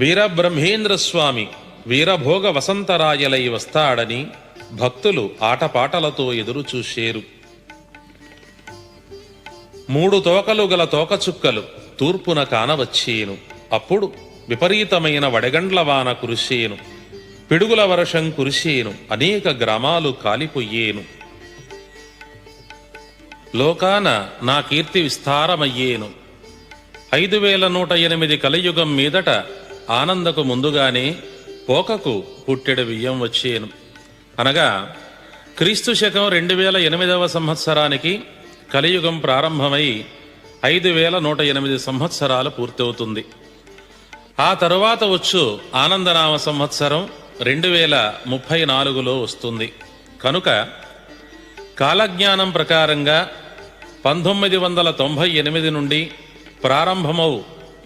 వీరబ్రహ్మేంద్రస్వామి వీరభోగ వసంతరాయలై వస్తాడని భక్తులు ఆటపాటలతో ఎదురు చూసేరు. 3 తోకలు గల తోకచుక్కలు తూర్పున కానవచ్చేను. అప్పుడు విపరీతమైన వడగండ్ల వాన కురిసేను. పిడుగుల వర్షం కురిసేను. అనేక గ్రామాలు కాలిపోయేను. లోకాన నా కీర్తి విస్తారమయ్యేను. 5108 కలియుగం మీదట ఆనందకు ముందుగానే పోకకు పుట్టెడు బియ్యం వచ్చేను. అనగా క్రీస్తు శకం 2008వ సంవత్సరానికి కలియుగం ప్రారంభమై 5108 సంవత్సరాలు పూర్తవుతుంది. ఆ తరువాత వచ్చు ఆనందనామ సంవత్సరం 2034లో వస్తుంది. కనుక కాలజ్ఞానం ప్రకారంగా 1998 నుండి ప్రారంభమవు